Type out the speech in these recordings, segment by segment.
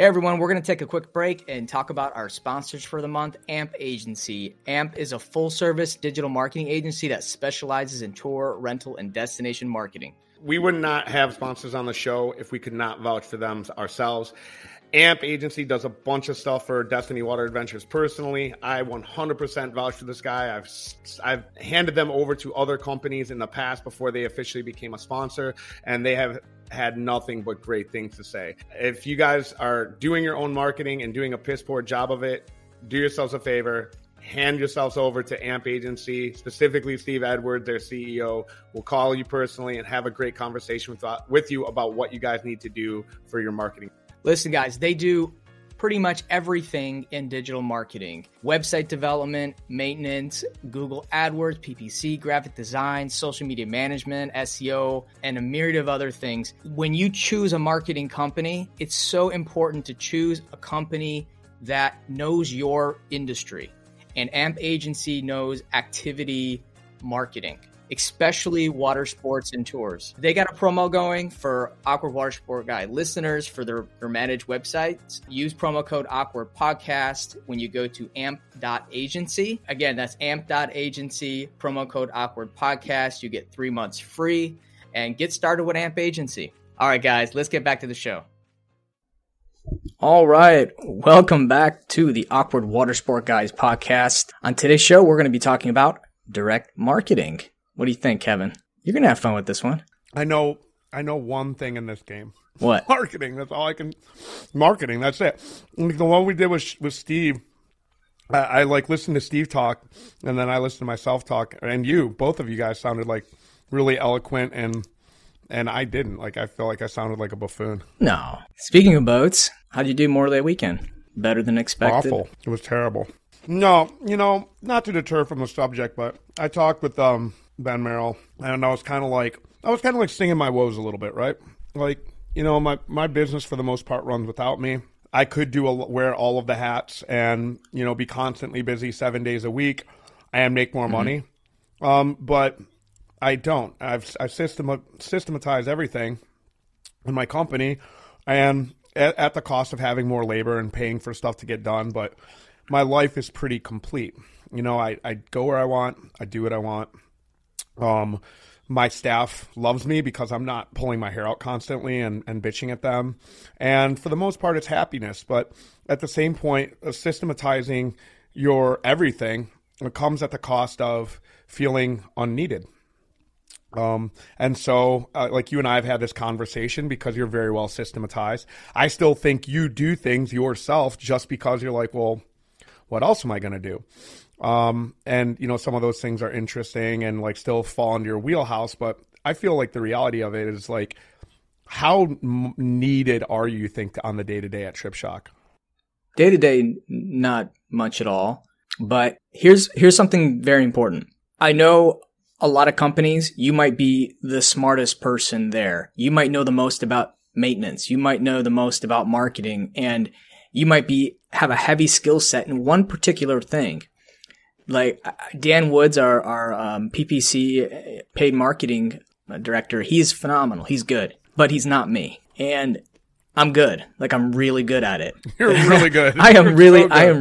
Hey everyone, we're going to take a quick break and talk about our sponsors for the month, AMP Agency. AMP is a full-service digital marketing agency that specializes in tour, rental, and destination marketing. We would not have sponsors on the show if we could not vouch for them ourselves. AMP Agency does a bunch of stuff for Destiny Water Adventures personally. I 100% vouch for this guy. I've handed them over to other companies in the past before they officially became a sponsor, and they have had nothing but great things to say. If you guys are doing your own marketing and doing a piss poor job of it, do yourselves a favor. Hand yourselves over to AMP Agency, specifically Steve Edwards, their CEO, will call you personally and have a great conversation with you about what you guys need to do for your marketing. Listen, guys, they do pretty much everything in digital marketing. Website development, maintenance, Google AdWords, PPC, graphic design, social media management, SEO, and a myriad of other things. When you choose a marketing company, it's so important to choose a company that knows your industry. And AMP Agency knows activity marketing, especially water sports and tours. They got a promo going for Awkward Water Sport Guy listeners for their managed websites. Use promo code Awkward Podcast when you go to amp.agency. Again, that's amp.agency, promo code Awkward Podcast. You get 3 months free and get started with AMP Agency. All right, guys, let's get back to the show. All right, welcome back to the Awkward Water Sport Guys podcast. On today's show, we're going to be talking about direct marketing. What do you think, Kevin? You're going to have fun with this one. I know one thing in this game. What? Marketing. That's all I can. Marketing. That's it. Like the one we did with Steve. I like listened to Steve talk, and then I listened to myself talk, and both of you guys sounded like really eloquent, and I didn't. Like I feel like I sounded like a buffoon. No. Speaking of boats, how'd you do Memorial Day weekend? Better than expected? Awful. It was terrible. No, not to deter from the subject, but I talked with Ben Merrill, and I was kind of like singing my woes a little bit, right? Like, my business for the most part runs without me. I could wear all of the hats and, be constantly busy 7 days a week and make more money. But I don't. I've systematized everything in my company, and at the cost of having more labor and paying for stuff to get done. But my life is pretty complete. I go where I want. I do what I want. My staff loves me because I'm not pulling my hair out constantly and bitching at them. And for the most part, it's happiness. But at the same point, systematizing your everything comes at the cost of feeling unneeded. And so, like you and I have had this conversation because you're very well systematized. I still think you do things yourself just because you're like, well, what else am I going to do? And some of those things are interesting and like still fall into your wheelhouse. But I feel like the reality of it is like, how needed are you think on the day-to-day at TripShock? Day-to-day, not much at all. But here's something very important. I know a lot of companies, you might be the smartest person there. You might know the most about maintenance. You might know the most about marketing, and you might have a heavy skill set in one particular thing. Like Dan Woods, our PPC paid marketing director, he's phenomenal. He's good, but he's not me. And I'm good. Like I'm really good at it. You're really good. I am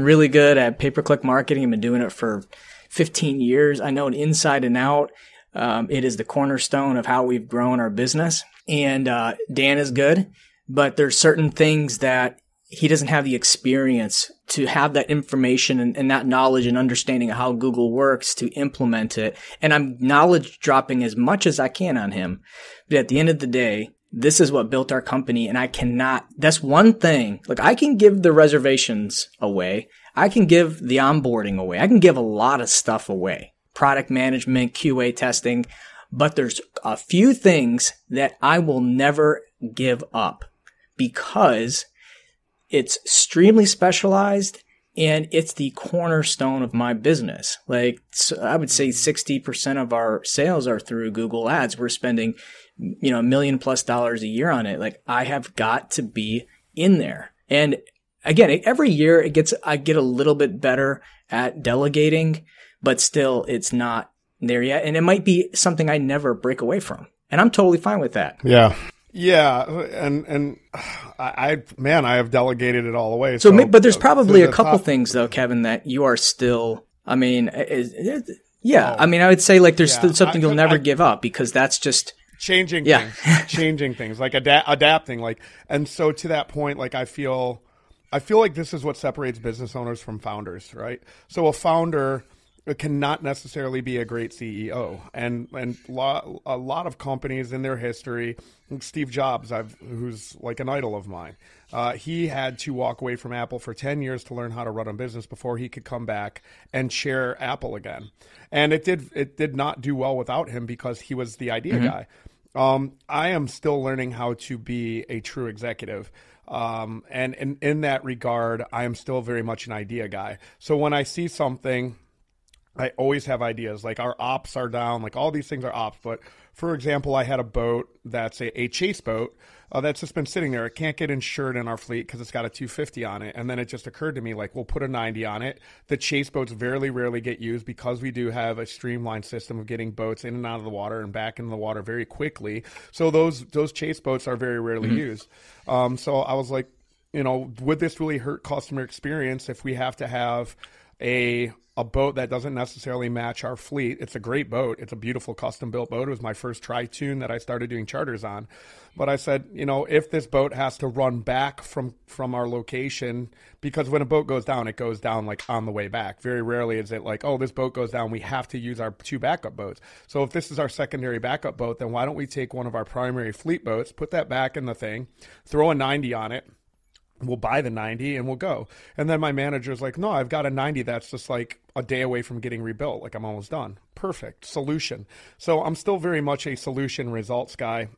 really good at pay-per-click marketing. I've been doing it for 15 years. I know it inside and out. It is the cornerstone of how we've grown our business. And Dan is good, but there's certain things that he doesn't have the experience to have that information and that knowledge and understanding of how Google works to implement it. And I'm knowledge dropping as much as I can on him. But at the end of the day, this is what built our company, and that's one thing. Like I can give the reservations away. I can give the onboarding away. I can give a lot of stuff away. Product management, QA testing. But there's a few things that I will never give up because it's extremely specialized and it's the cornerstone of my business. Like I would say 60% of our sales are through Google Ads. We're spending, $1 million+ a year on it. Like I have got to be in there. And again, every year I get a little bit better at delegating, but still it's not there yet. And it might be something I never break away from. And I'm totally fine with that. Yeah. Yeah, and I have delegated it all away. So, but there's probably a couple top, things though, Kevin, that you are still. I mean, yeah. I mean, I would say like there's still something you'll never give up, because that's just changing things, like adapting, like, and so to that point, like I feel like this is what separates business owners from founders, right? So a founder cannot necessarily be a great CEO, and a lot of companies in their history, Steve Jobs, who's like an idol of mine, he had to walk away from Apple for 10 years to learn how to run a business before he could come back and chair Apple again, and it did not do well without him because he was the idea guy. I am still learning how to be a true executive. And in that regard, I am still very much an idea guy. So when I see something, I always have ideas. Like our ops are down, like all these things are ops. But for example, I had a boat that's a chase boat that's just been sitting there. It can't get insured in our fleet because it's got a 250 on it. And then it just occurred to me, like, we'll put a 90 on it. The chase boats very rarely get used because we do have a streamlined system of getting boats in and out of the water and back into the water very quickly. So those chase boats are very rarely used. So I was like, would this really hurt customer experience if we have to have a boat that doesn't necessarily match our fleet? It's a great boat. It's a beautiful custom built boat. It was my first tri-tune that I started doing charters on. But I said, if this boat has to run back from our location, because when a boat goes down, it goes down like on the way back. Very rarely is it like, oh, this boat goes down, we have to use our 2 backup boats. So if this is our secondary backup boat, then why don't we take one of our primary fleet boats, put that back in the thing, throw a 90 on it, we'll buy the 90 and we'll go. And then my manager's like, no, I've got a 90 that's just like a day away from getting rebuilt. Like, I'm almost done. Perfect solution. So I'm still very much a solution results guy.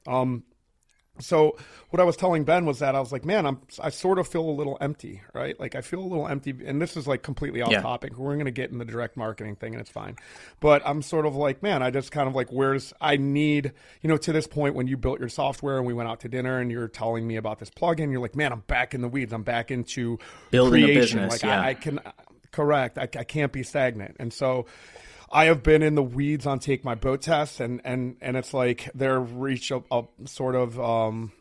So what I was telling Ben was that I was like, man, I sort of feel a little empty, right? Like I feel a little empty, and this is like completely off topic. We're going to get in the direct marketing thing and it's fine. But I'm sort of like, man, I just kind of like, I need, to this point when you built your software and we went out to dinner and you're telling me about this plugin, you're like, man, I'm back in the weeds. I'm back into building creation. a business. Correct. I can't be stagnant. And so I have been in the weeds on Take My Boat Test, and it's like they're reached a sort of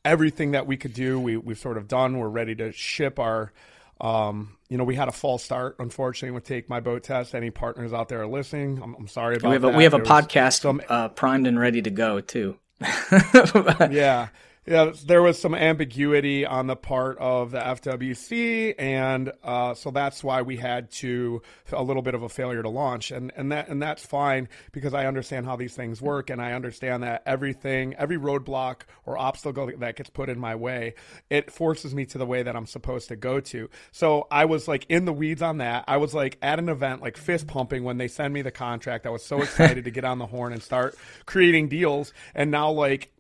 everything that we could do. We've sort of done. We're ready to ship our, we had a false start, unfortunately, with Take My Boat Test. Any partners out there are listening, I'm sorry about that. We have a podcast primed and ready to go too. Yeah. Yeah, there was some ambiguity on the part of the FWC, and so that's why we had a little bit of a failure to launch, and that's fine because I understand how these things work, and I understand that every roadblock or obstacle that gets put in my way, it forces me to the way that I'm supposed to go to. So I was like in the weeds on that. I was like at an event, like fist pumping when they send me the contract. I was so excited to get on the horn and start creating deals, and now like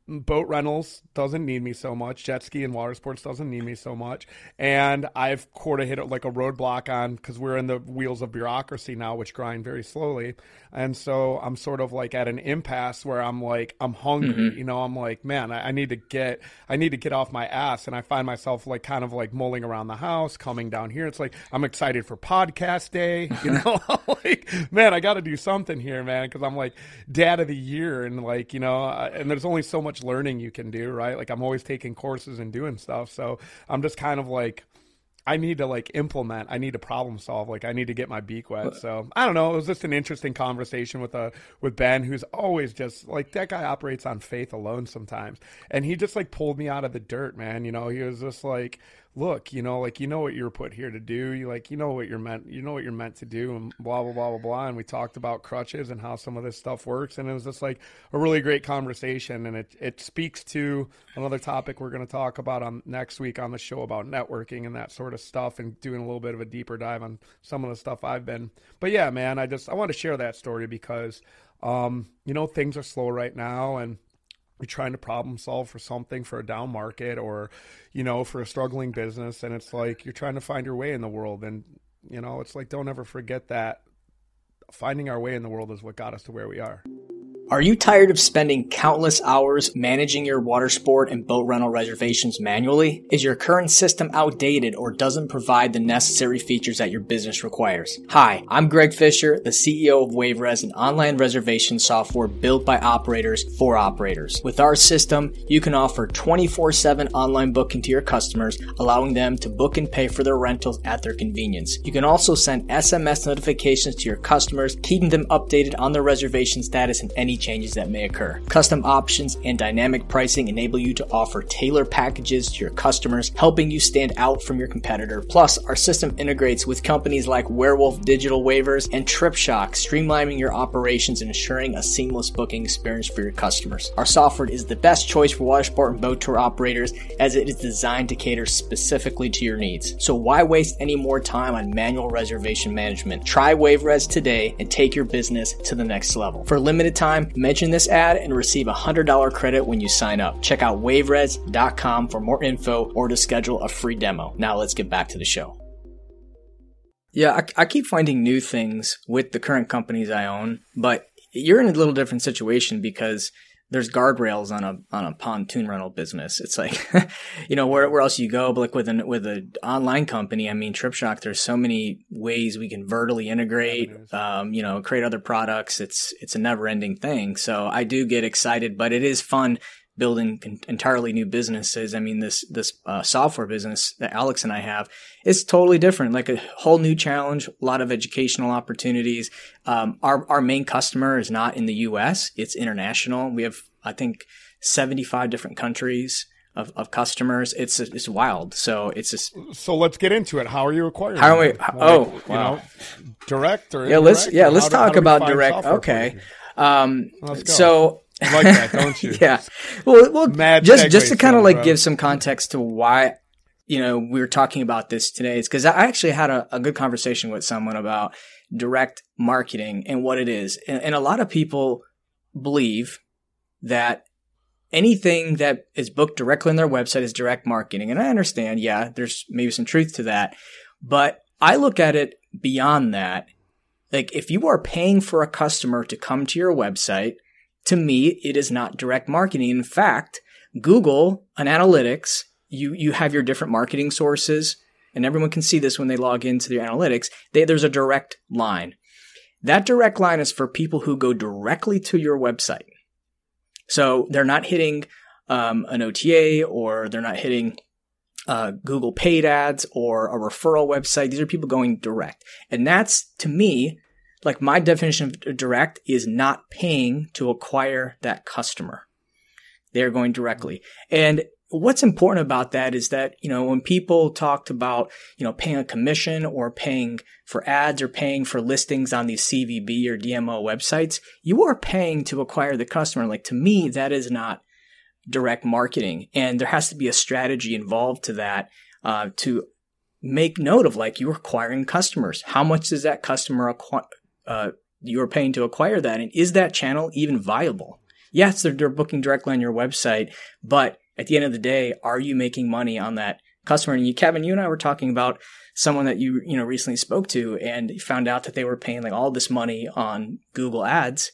boat rentals doesn't need me so much. Jet ski and water sports doesn't need me so much. And I've sort of hit like a roadblock on, because we're in the wheels of bureaucracy now, which grind very slowly. And so I'm sort of like at an impasse where I'm like, I'm hungry, I'm like, man, I need to get off my ass. And I find myself like kind of like mulling around the house, coming down here. It's like, I'm excited for podcast day, I'm like, man, I got to do something here, man. Cause I'm like dad of the year, and like, and there's only so much learning you can do, right? Like I'm always taking courses and doing stuff. So I'm just kind of like, I need to like implement, I need to problem solve, like I need to get my beak wet. So I don't know. It was just an interesting conversation with Ben, who's always just like, that guy operates on faith alone sometimes. And he just like pulled me out of the dirt, man. He was just like, look, what you're put here to do. You know what you're meant to do, and blah, blah, blah, blah, blah. And we talked about crutches and how some of this stuff works. And it was just like a really great conversation. And it speaks to another topic we're going to talk about on next week on the show about networking and that sort of stuff, and doing a little bit of a deeper dive on some of the stuff I've been. But yeah, man, I want to share that story because, things are slow right now, and you're trying to problem solve for something, for a down market, or, for a struggling business. And it's like, you're trying to find your way in the world. And, it's like, don't ever forget that finding our way in the world is what got us to where we are. Are you tired of spending countless hours managing your water sport and boat rental reservations manually? Is your current system outdated or doesn't provide the necessary features that your business requires? Hi, I'm Greg Fisher, the CEO of WaveRes, an online reservation software built by operators for operators. With our system, you can offer 24/7 online booking to your customers, allowing them to book and pay for their rentals at their convenience. You can also send SMS notifications to your customers, keeping them updated on their reservation status and any changes that may occur. Custom options and dynamic pricing enable you to offer tailored packages to your customers, helping you stand out from your competitor. Plus, our system integrates with companies like Werewolf Digital Waivers and TripShock, streamlining your operations and ensuring a seamless booking experience for your customers. Our software is the best choice for water sport and boat tour operators as it is designed to cater specifically to your needs. So why waste any more time on manual reservation management? Try WaveRes today and take your business to the next level. For a limited time, mention this ad and receive a $100 credit when you sign up. Check out waveres.com for more info or to schedule a free demo. Now let's get back to the show. Yeah, I keep finding new things with the current companies I own, but you're in a little different situation because there's guardrails on a pontoon rental business. It's like, where else you go, but like with an online company, I mean, TripShock, there's so many ways we can vertically integrate, create other products. It's a never ending thing. So I do get excited, but it is fun building entirely new businesses. I mean, this software business that Alex and I have is totally different, like a whole new challenge, a lot of educational opportunities. Our main customer is not in the US, it's international. We have, I think, 75 different countries of customers. It's wild. So it's just. So let's get into it. How are you acquiring? How are we? Wow. Direct or indirect? Let's talk about direct. Okay. Let's go. So. You like that, don't you? Yeah. Well, just to kind of give some context to why, we were talking about this today. It's because I actually had a good conversation with someone about direct marketing and what it is. And a lot of people believe that anything that is booked directly on their website is direct marketing. And I understand, there's maybe some truth to that. But I look at it beyond that. Like, if you are paying for a customer to come to your website, to me, it is not direct marketing. In fact, Google and analytics, you have your different marketing sources, and everyone can see this when they log into their analytics. There's a direct line. That direct line is for people who go directly to your website. So they're not hitting an OTA, or they're not hitting Google paid ads or a referral website. These are people going direct. And that's, to me, like, my definition of direct is not paying to acquire that customer. They're going directly. And what's important about that is that, when people talked about, paying a commission or paying for ads or paying for listings on these CVB or DMO websites, you are paying to acquire the customer. Like, to me, that is not direct marketing. And there has to be a strategy involved to that, to make note of, like, you're acquiring customers. How much does that customer you're paying to acquire that? And is that channel even viable? Yes, they're booking directly on your website, but at the end of the day, are you making money on that customer? And Kevin, you and I were talking about someone that you recently spoke to, and you found out that they were paying like all this money on Google ads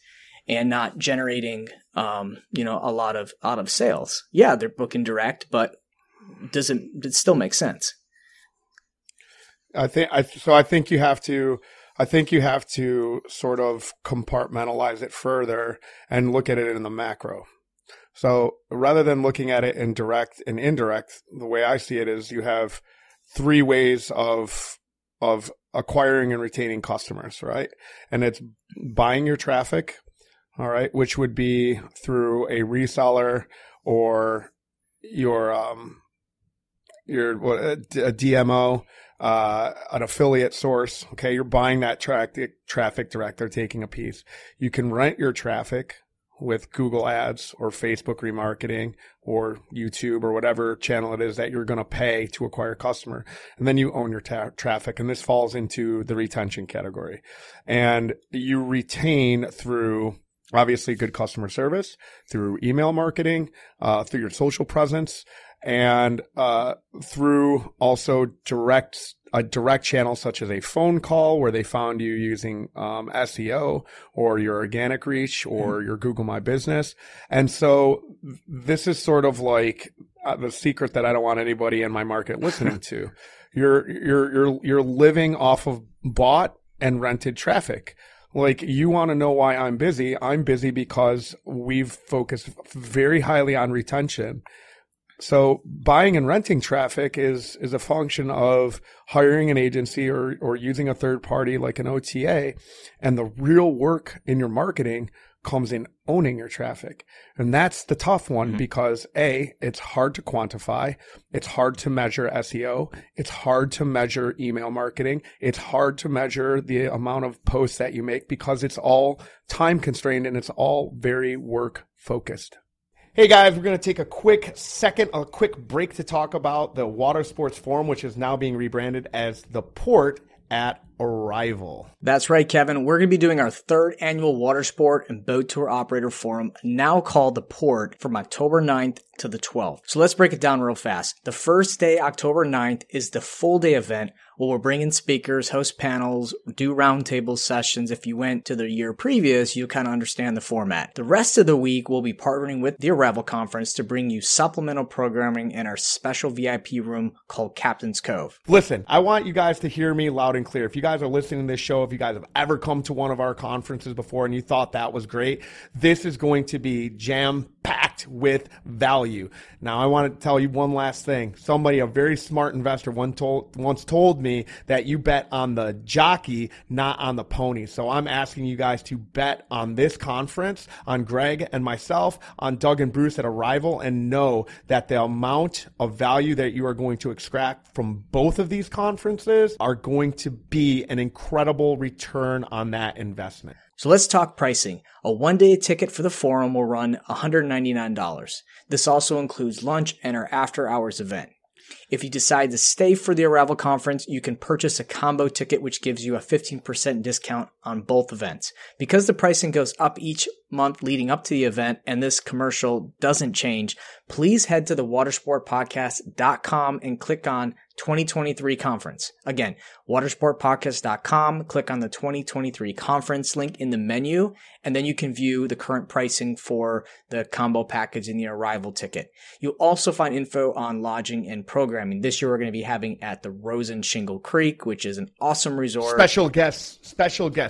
and not generating a lot of sales. Yeah, they're booking direct, but does it still make sense? I think you have to sort of compartmentalize it further and look at it in the macro. So rather than looking at it in direct and indirect, the way I see it is you have three ways of acquiring and retaining customers, right? And it's buying your traffic, all right, which would be through a reseller or a DMO. An affiliate source. Okay. You're buying that traffic direct. They're taking a piece. You can rent your traffic with Google ads or Facebook remarketing or YouTube or whatever channel it is that you're going to pay to acquire a customer. And then you own your traffic. And this falls into the retention category. And you retain through obviously good customer service, through email marketing, through your social presence. and through also a direct channel such as a phone call where they found you using SEO or your organic reach or your Google My Business. And so this is sort of like the secret that I don't want anybody in my market listening to. You're living off of bought and rented traffic. Like, you want to know why I'm busy? I'm busy because we've focused very highly on retention. So buying and renting traffic is a function of hiring an agency or using a third party like an OTA. And the real work in your marketing comes in owning your traffic. And that's the tough one because it's hard to quantify. It's hard to measure SEO. It's hard to measure email marketing. It's hard to measure the amount of posts that you make because it's all time constrained and it's all very work focused. Hey guys, we're going to take a quick break to talk about the Water Sports Forum, which is now being rebranded as The Port at Arrival. That's right, Kevin. We're going to be doing our third annual water sport and boat tour operator forum, now called The Port, from October 9th to the 12th. So let's break it down real fast. The first day, October 9th, is the full day event where we'll bring in speakers, host panels, do roundtable sessions. If you went to the year previous, you'll kind of understand the format. The rest of the week, we'll be partnering with the Unravel conference to bring you supplemental programming in our special VIP room called Captain's Cove. Listen, I want you guys to hear me loud and clear. If you guys are listening to this show, if you guys have ever come to one of our conferences before and you thought that was great, this is going to be jam-packed with value. Now, I want to tell you one last thing. Somebody, a very smart investor, once told me that you bet on the jockey, not on the pony. So I'm asking you guys to bet on this conference, on Greg and myself, on Doug and Bruce at Arrival, and know that the amount of value that you are going to extract from both of these conferences are going to be an incredible return on that investment. So let's talk pricing. A one-day ticket for the forum will run $199. This also includes lunch and our after-hours event. If you decide to stay for the Arrival conference, you can purchase a combo ticket, which gives you a 15% discount on both events. Because the pricing goes up each month leading up to the event, and this commercial doesn't change, please head to the watersportpodcast.com and click on 2023 conference. Again, watersportpodcast.com, click on the 2023 conference link in the menu, and then you can view the current pricing for the combo package and the Arrival ticket. You'll also find info on lodging and programming. This year we're going to be having at the Rosen Shingle Creek, which is an awesome resort. Special guest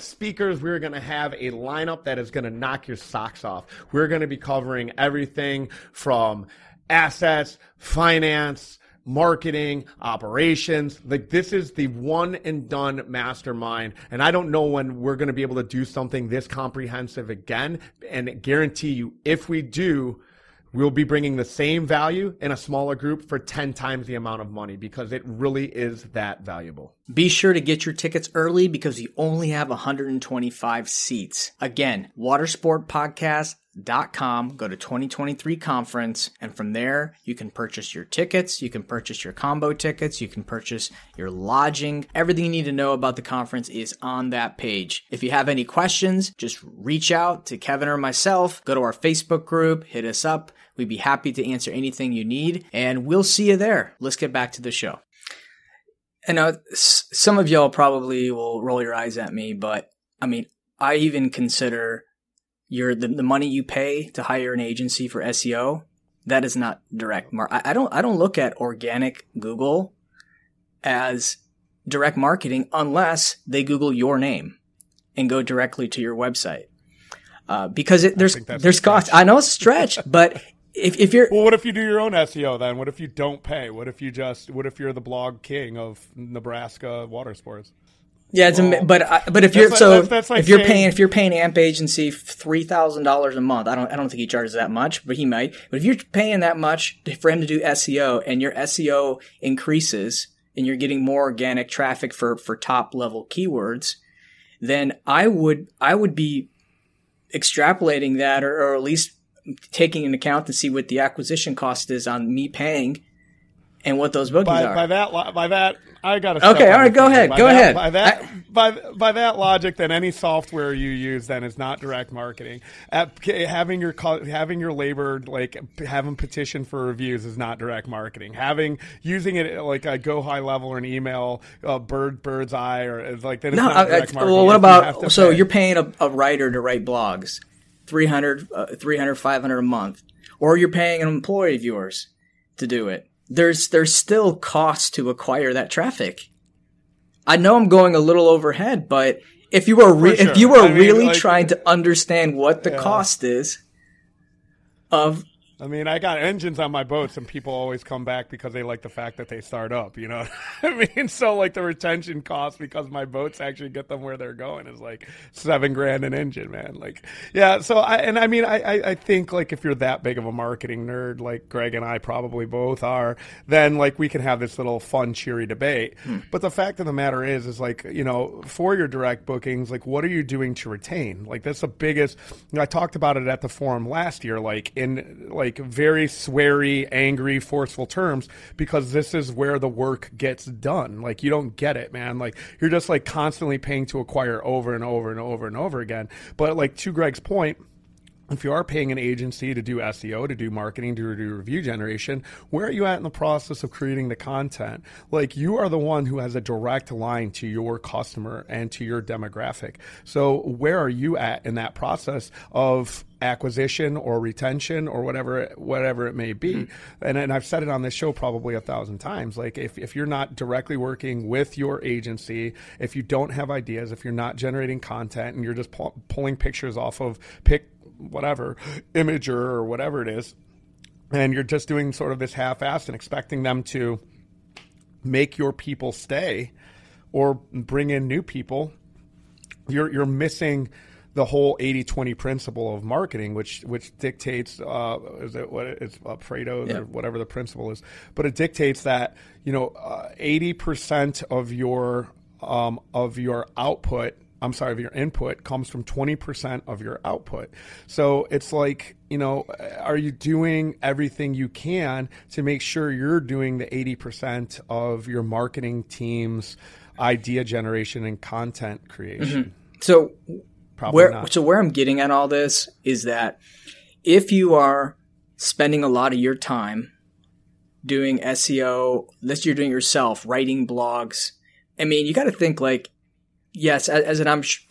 speakers. We're going to have a lineup that is going to knock your socks off. We're going to be covering everything from assets, finance, marketing, operations. Like, this is the one and done mastermind. And I don't know when we're going to be able to do something this comprehensive again. And guarantee you, if we do, we'll be bringing the same value in a smaller group for 10 times the amount of money, because it really is that valuable. Be sure to get your tickets early because we only have 125 seats. Again, watersportpodcast.com, go to 2023 conference, and from there you can purchase your tickets, you can purchase your combo tickets, you can purchase your lodging. Everything you need to know about the conference is on that page. If you have any questions, just reach out to Kevin or myself, go to our Facebook group, hit us up. We'd be happy to answer anything you need, and we'll see you there. Let's get back to the show. And some of y'all probably will roll your eyes at me, but I mean, I even consider the money you pay to hire an agency for SEO, that is not direct I don't look at organic Google as direct marketing unless they Google your name and go directly to your website. Because there's cost. I know it's a stretch, but if you're, well, what if you do your own SEO then? What if you don't pay? What if you're the blog king of Nebraska water sports? Yeah, but if you're paying AMP agency $3,000 a month, I don't think he charges that much, but he might. But if you're paying that much for him to do SEO, and your SEO increases and you're getting more organic traffic for top level keywords, then I would be extrapolating that, or at least taking into account to see what the acquisition cost is on me paying and what those bookings are. By that, I got to. Okay, all right, go ahead. By that logic, then any software you use then is not direct marketing. Having your labor, like having petition for reviews, is not direct marketing. Using it like a go high level or an email, bird's eye, or like that is not direct marketing. Well, what about you're paying a writer to write blogs, $300, $500 a month, or you're paying an employee of yours to do it. There's still costs to acquire that traffic. I know I'm going a little overhead, but if you were really trying to understand what the cost is of. I mean, I got engines on my boats, and people always come back because they like the fact that they start up. You know what I mean? So, like, the retention cost because my boats actually get them where they're going is like $7,000 an engine, man. Like, yeah. So, I think like if you're that big of a marketing nerd, like Greg and I probably both are, then like we can have this little fun, cheery debate. But the fact of the matter is like, you know, for your direct bookings, like, what are you doing to retain? Like, that's the biggest. You know, I talked about it at the forum last year, like in like very sweary, angry, forceful terms, because this is where the work gets done. Like, you don't get it, man. Like, you're just like constantly paying to acquire over and over and over and over again. But like to Greg's point, if you are paying an agency to do SEO, to do marketing, to do review generation, where are you at in the process of creating the content? Like, you are the one who has a direct line to your customer and to your demographic. So where are you at in that process of acquisition or retention or whatever it may be? And I've said it on this show probably 1,000 times. Like, if you're not directly working with your agency, if you don't have ideas, if you're not generating content and you're just pulling pictures off of whatever Imager or whatever it is, and you're just doing sort of this half-assed and expecting them to make your people stay or bring in new people, you're missing the whole 80-20 principle of marketing, which dictates is it what it's Pareto or whatever the principle is, but it dictates that 80% of your output. I'm sorry, of your input comes from 20% of your output. So it's like, are you doing everything you can to make sure you're doing the 80% of your marketing team's idea generation and content creation? So where I'm getting at all this is that if you are spending a lot of your time doing SEO, unless you're doing it yourself, writing blogs, I mean, you got to think like, yes, as an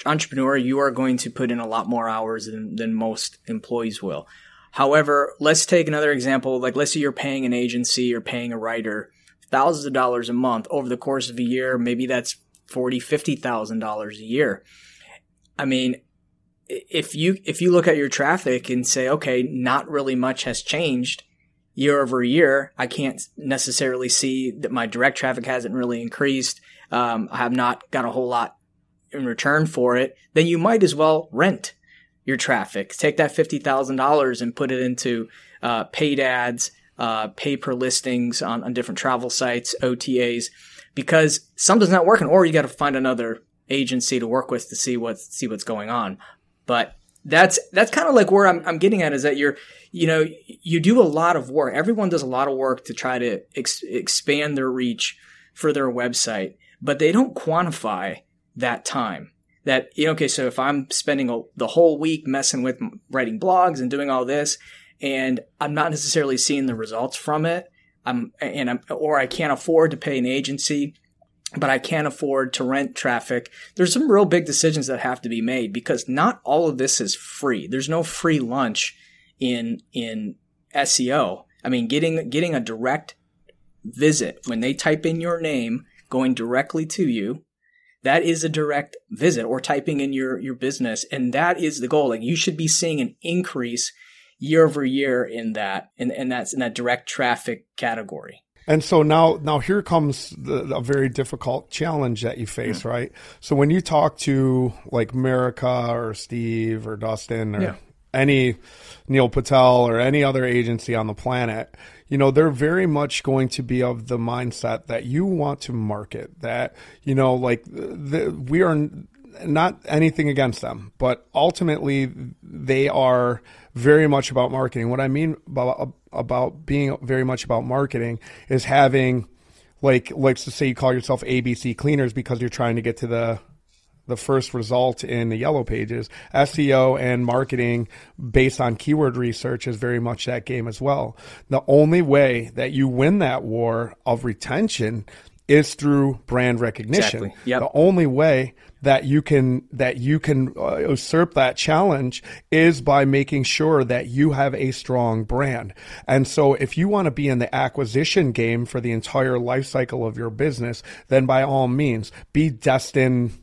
entrepreneur, you are going to put in a lot more hours than most employees will. However, let's take another example. Like, let's say you're paying an agency or paying a writer thousands of dollars a month over the course of a year. Maybe that's $40,000, $50,000 a year. I mean, if you look at your traffic and say, okay, not really much has changed year over year, I can't necessarily see that my direct traffic hasn't really increased. I have not got a whole lot in return for it, then you might as well rent your traffic. Take that $50,000 and put it into paid ads, pay per listings on different travel sites, OTAs, because something's not working, or you got to find another agency to work with to see what's going on. But that's kind of like where I'm getting at, is that you do a lot of work. Everyone does a lot of work to try to expand their reach for their website, but they don't quantify that time. That, okay, so if I'm spending the whole week messing with writing blogs and doing all this, and I'm not necessarily seeing the results from it, or I can't afford to pay an agency, but I can't afford to rent traffic. There's some real big decisions that have to be made, because not all of this is free. There's no free lunch in SEO. I mean, getting a direct visit when they type in your name, going directly to you, that is a direct visit, or typing in your business. And that is the goal. Like, you should be seeing an increase year over year in that, and that's in that direct traffic category. And so now here comes a very difficult challenge that you face, right? So when you talk to like America or Steve or Dustin or any Neil Patel or any other agency on the planet, they're very much going to be of the mindset that you want to market, that, we are not anything against them, but ultimately they are very much about marketing. What I mean being very much about marketing is having, like, let's just say you call yourself ABC Cleaners because you're trying to get to the first result in the yellow pages. SEO and marketing based on keyword research is very much that game as well. The only way that you win that war of retention is through brand recognition. Exactly. Yep. The only way that you can usurp that challenge is by making sure that you have a strong brand. And so if you want to be in the acquisition game for the entire life cycle of your business, then by all means be Destin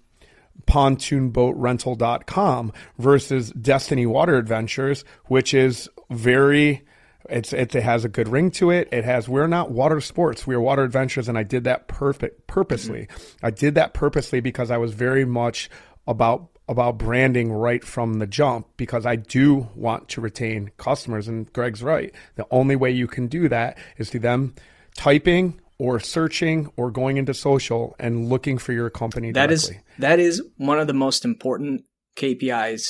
pontoonboatrental.com versus Destiny Water Adventures, which is very, it has a good ring to it. We're not water sports, we're water adventures. And I did that purposely. Mm-hmm. I did that purposely because I was very much about branding right from the jump, because I do want to retain customers. And Greg's right. The only way you can do that is through them typing or searching or going into social and looking for your company directly. That is one of the most important KPIs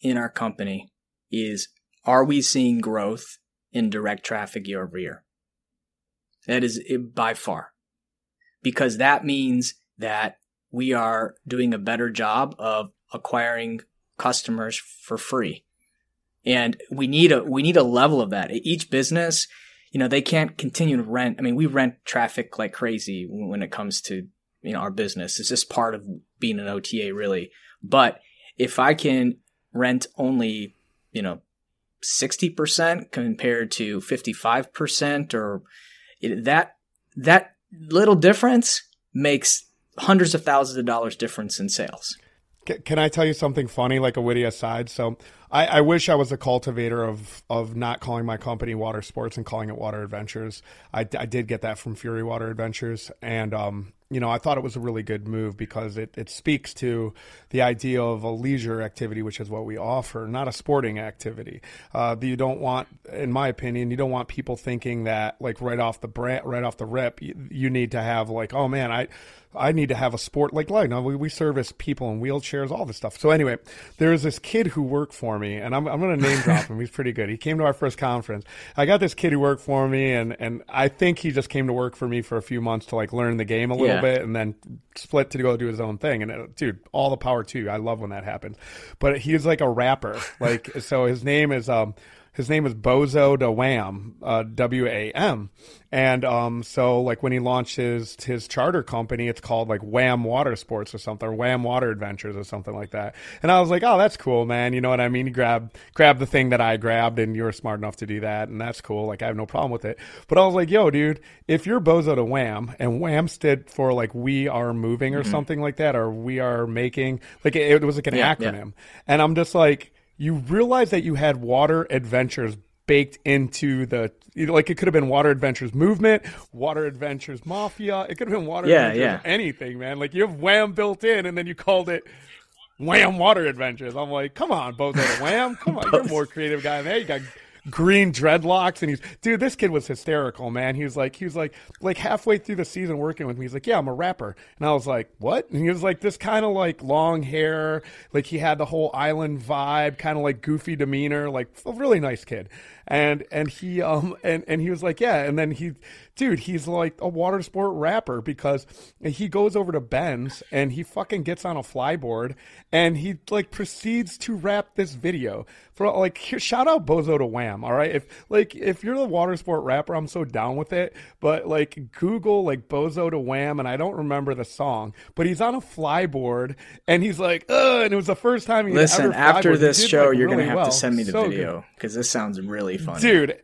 in our company is, are we seeing growth in direct traffic year over year? That is it by far, because that means that we are doing a better job of acquiring customers for free. And we need a level of that. Each business, they can't continue to rent. I mean, we rent traffic like crazy when it comes to, our business. It's just part of being an OTA, really. But if I can rent only, 60% compared to 55%, or that little difference makes hundreds of thousands of dollars difference in sales. Can I tell you something funny, like a witty aside? So I wish I was a cultivator of not calling my company Water Sports and calling it Water Adventures. I did get that from Fury Water Adventures. And, I thought it was a really good move because it speaks to the idea of a leisure activity, which is what we offer, not a sporting activity. You don't want, in my opinion, you don't want people thinking that, like, right off the rip, you need to have, like, oh man, I need to have a sport like life. No, we service people in wheelchairs, all this stuff. So anyway, there's this kid who worked for me, and I'm going to name drop him. He's pretty good. He came to our first conference. I got this kid who worked for me, and I think he just came to work for me for a few months to, like, learn the game a little bit, and then split to go do his own thing. And dude, all the power to you. I love when that happens. But he's like a rapper. Like, so his name is Bozo da Wham, WAM. And so like when he launched his charter company, it's called like Wham Water Sports or something, or Wham Water Adventures or something like that. And I was like, oh, that's cool, man. You know what I mean? You grab the thing that I grabbed, and you were smart enough to do that, and that's cool. Like, I have no problem with it. But I was like, yo, dude, if you're Bozo da Wham, and Wham stood for like we are moving or something like that, or we are making, like it was like an acronym. Yeah. And I'm just like, you realize that you had Water Adventures baked into like, it could have been Water Adventures Movement, Water Adventures Mafia. It could have been Water Adventures anything, man. Like, you have Wham built in, and then you called it Wham Water Adventures. I'm like, come on, Bozo da Wham. Come on, you're a more creative guy than that. You got green dreadlocks, and dude, this kid was hysterical, man. He was like halfway through the season working with me, he's like, yeah, I'm a rapper. And I was like, what? And he was like, this kind of like long hair, like he had the whole island vibe, kind of like goofy demeanor, like a really nice kid. And he and he was like, yeah. And then he's like a water sport rapper, because he goes over to Ben's and he fucking gets on a flyboard and he like proceeds to rap this video for like, shout out Bozo da Wham. All right. If you're the water sport rapper, I'm so down with it. But like, Google like Bozo da Wham, and I don't remember the song, but he's on a flyboard and he's like, ugh, and it was the first time he Listen, ever after this show, like, you're really going to have to send me the video, because this sounds really funny. Dude,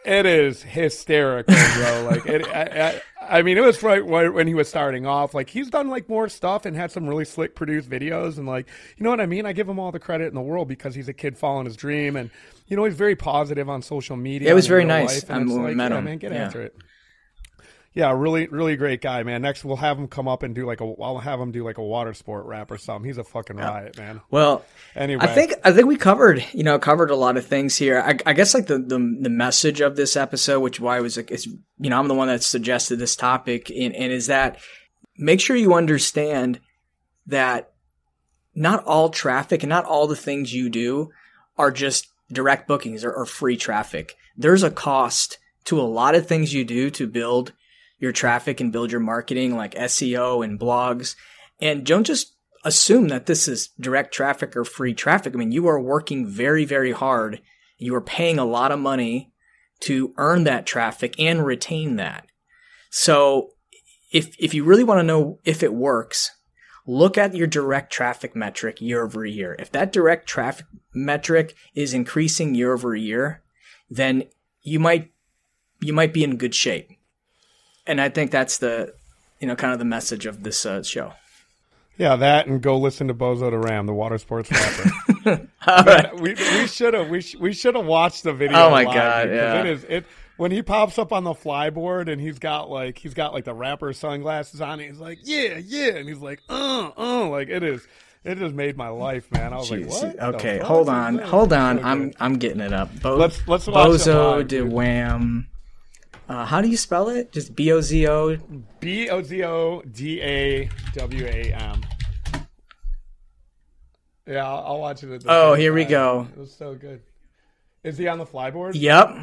it is hysterical, bro. Like, I mean, it was right when he was starting off. Like, he's done like more stuff and had some really slick produced videos, and like, you know what I mean? I give him all the credit in the world, because he's a kid following his dream, and he's very positive on social media. It was very nice. I'm like, met him. Man, get after it. Yeah, really, really great guy, man. Next, we'll have him come up and I'll have him do like a water sport rap or something. He's a fucking riot, man. Well, anyway, I think we covered a lot of things here. I guess like the message of this episode, which why it was like, I'm the one that suggested this topic, and is that make sure you understand that not all traffic and not all the things you do are just direct bookings or free traffic. There's a cost to a lot of things you do to build your traffic and build your marketing, like SEO and blogs. And don't just assume that this is direct traffic or free traffic. I mean, you are working very, very hard. You are paying a lot of money to earn that traffic and retain that. So if you really want to know if it works, look at your direct traffic metric year over year. If that direct traffic metric is increasing year over year, then you might be in good shape. And I think that's the, kind of the message of this show. Yeah, that, and go listen to Bozo the Ram, the water sports rapper. All right. We should have watched the video. Oh my live, God! dude, Yeah. When he pops up on the flyboard and he's got like the rapper sunglasses on, and he's like, yeah, and he's like, like it has made my life, man. I was like, what? Okay, hold on. I'm getting it up. Let's watch Bozo de Wham. How do you spell it? Just Bozo. Bozodawam. Yeah, I'll watch it. Here we go. It was so good. Is he on the flyboard? Yep.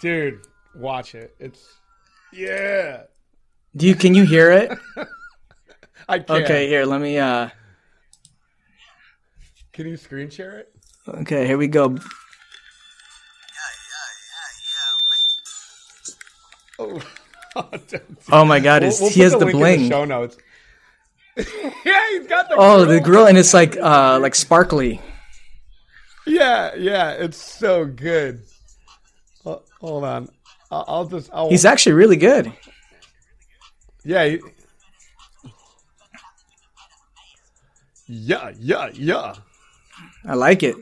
Dude, watch it. Yeah. Can you hear it? I can. Okay, here, let me Can you screen share it? Okay, here we go. Oh my God, he has the bling. In the show notes. Yeah, he's got the the grill, and it's like sparkly. Yeah, it's so good. Hold on. He's actually really good. Yeah. Yeah. I like it.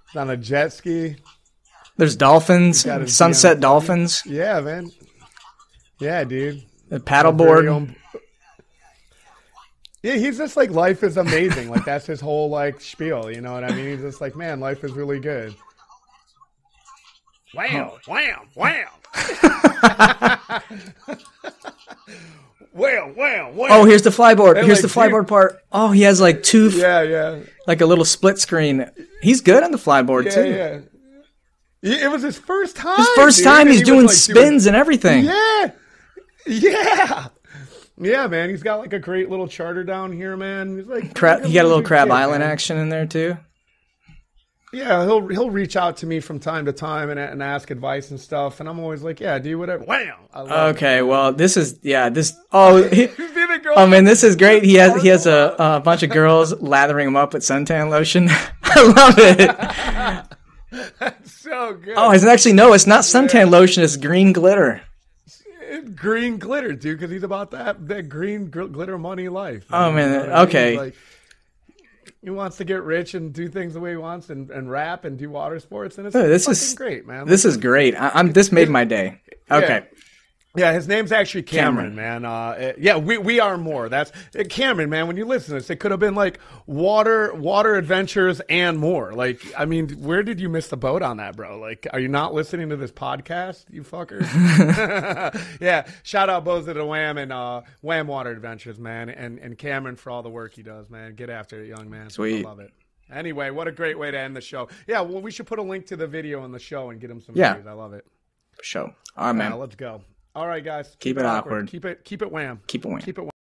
It's on a jet ski. There's dolphins, sunset dolphins. Yeah, man. Yeah, dude. A paddleboard. Yeah, he's just like, life is amazing. Like, that's his whole like spiel. You know what I mean? He's just like, man, life is really good. Wham. Wham. Oh, here's the flyboard. Here's the flyboard part. Oh, he has like two. Yeah. Like a little split screen. He's good on the flyboard too. Yeah. It was his first time. He's doing spins and everything. Yeah. Yeah, man. He's got like a great little charter down here, man. He's like, he got a little Crab Island action in there too. Yeah, he'll reach out to me from time to time and ask advice and stuff, and I'm always like, yeah, do whatever. Wham! Okay, well, this is this is great. He has a bunch of girls lathering him up with suntan lotion. I love it. That's so good. Oh, it's not suntan lotion. It's green glitter. Green glitter, dude, because he's about that green glitter money life. Oh man, okay. He wants to get rich and do things the way he wants and rap and do water sports, and it's great, man. This is great. This made my day. Okay. Yeah, his name's actually Cameron, man. We are more. That's Cameron, man. When you listen to this, it could have been like water adventures and more. Like, I mean, where did you miss the boat on that, bro? Like, are you not listening to this podcast, you fucker? Yeah, shout out Bozo the Wham and Wham Water Adventures, man, and Cameron for all the work he does, man. Get after it, young man. Sweet. I love it. Anyway, what a great way to end the show. Yeah, well, we should put a link to the video in the show and get him some views. I love it. For sure. All right, man. Let's go. All right, guys. Keep it awkward. Keep it wham. Keep it wham. Keep it wham.